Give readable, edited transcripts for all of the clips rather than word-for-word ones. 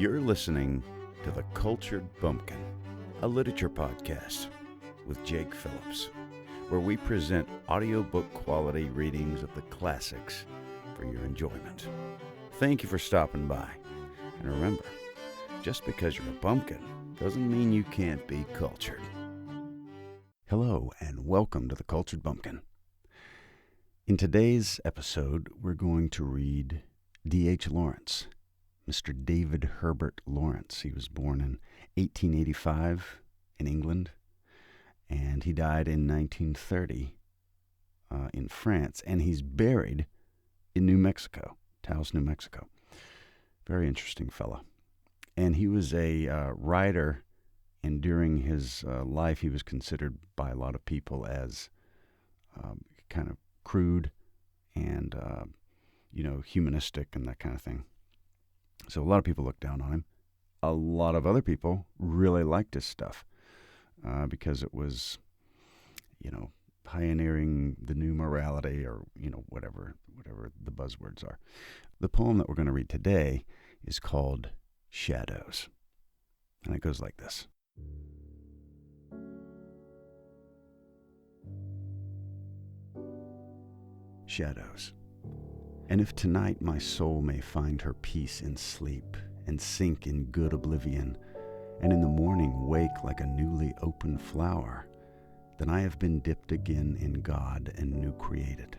You're listening to The Cultured Bumpkin, a literature podcast with Jake Phillips, where we present audiobook quality readings of the classics for your enjoyment. Thank you for stopping by. And remember, just because you're a bumpkin doesn't mean you can't be cultured. Hello, and welcome to The Cultured Bumpkin. In today's episode, we're going to read D.H. Lawrence, Mr. David Herbert Lawrence. He was born in 1885 in England, and he died in 1930 in France, and he's buried in New Mexico, Taos, New Mexico. Very interesting fella. And he was a writer, and during his life, he was considered by a lot of people as kind of crude and, humanistic and that kind of thing. So a lot of people looked down on him. A lot of other people really liked his stuff because it was, pioneering the new morality or, whatever the buzzwords are. The poem that we're going to read today is called Shadows. And it goes like this. Shadows. And if tonight my soul may find her peace in sleep and sink in good oblivion, and in the morning wake like a newly opened flower, then I have been dipped again in God and new created.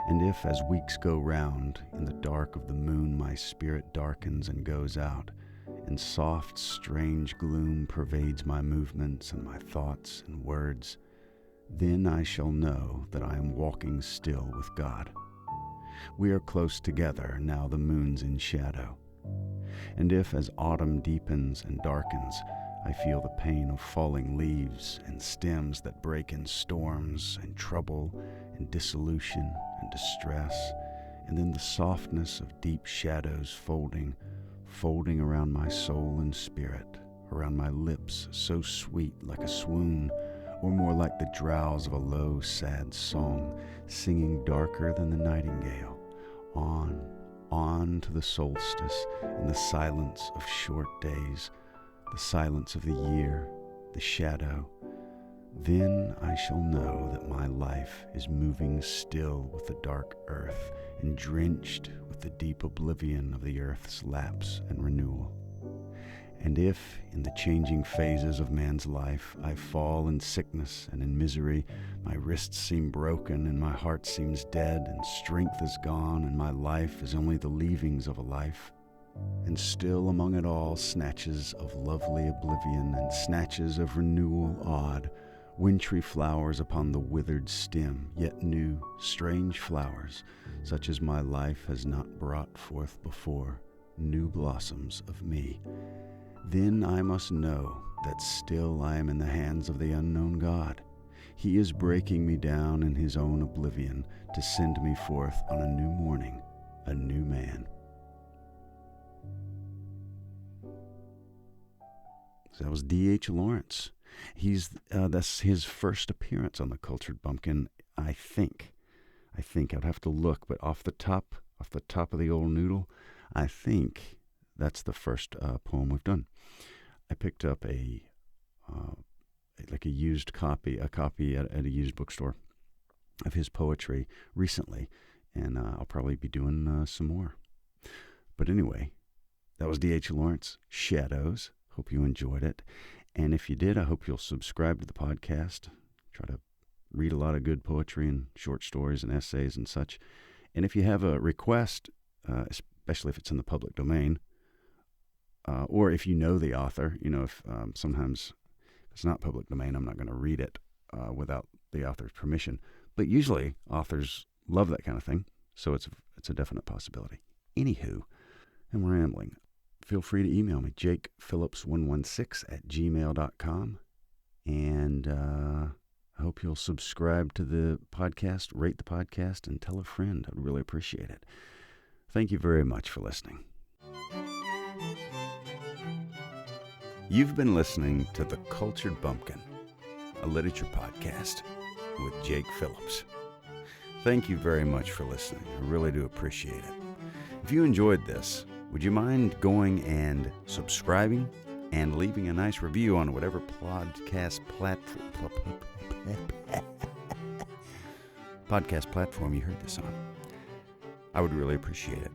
And if, as weeks go round, in the dark of the moon my spirit darkens and goes out, and soft, strange gloom pervades my movements and my thoughts and words, then I shall know that I am walking still with God. We are close together, now the moon's in shadow. And if, as autumn deepens and darkens, I feel the pain of falling leaves and stems that break in storms and trouble and dissolution and distress, and then the softness of deep shadows folding around my soul and spirit, around my lips so sweet like a swoon, or more like the drowse of a low, sad song, singing darker than the nightingale, on to the solstice in the silence of short days, the silence of the year, the shadow. Then I shall know that my life is moving still with the dark earth and drenched with the deep oblivion of the earth's lapse and renewal. And if, in the changing phases of man's life, I fall in sickness and in misery, my wrists seem broken and my heart seems dead and strength is gone and my life is only the leavings of a life, and still among it all snatches of lovely oblivion and snatches of renewal odd, wintry flowers upon the withered stem, yet new, strange flowers, such as my life has not brought forth before, new blossoms of me. Then I must know that still I am in the hands of the unknown God. He is breaking me down in his own oblivion to send me forth on a new morning, a new man. So that was D.H. Lawrence. That's his first appearance on The Cultured Bumpkin, I think. I'd have to look, but off the top of the old noodle, I think that's the first poem we've done. I picked up a used copy at a used bookstore of his poetry recently, and I'll probably be doing some more. But anyway, that was D.H. Lawrence, Shadows. Hope you enjoyed it. And if you did, I hope you'll subscribe to the podcast. Try to read a lot of good poetry and short stories and essays and such. And if you have a request, especially if it's in the public domain, or if you know the author, if sometimes if it's not public domain, I'm not going to read it without the author's permission. But usually authors love that kind of thing, so it's a definite possibility. Anywho, I'm rambling. Feel free to email me, jakephillips116@gmail.com. And I hope you'll subscribe to the podcast, rate the podcast, and tell a friend. I'd really appreciate it. Thank you very much for listening. You've been listening to The Cultured Bumpkin, a literature podcast with Jake Phillips. Thank you very much for listening. I really do appreciate it. If you enjoyed this, would you mind going and subscribing and leaving a nice review on whatever podcast platform you heard this on? I would really appreciate it.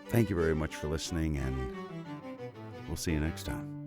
Thank you very much for listening, and we'll see you next time.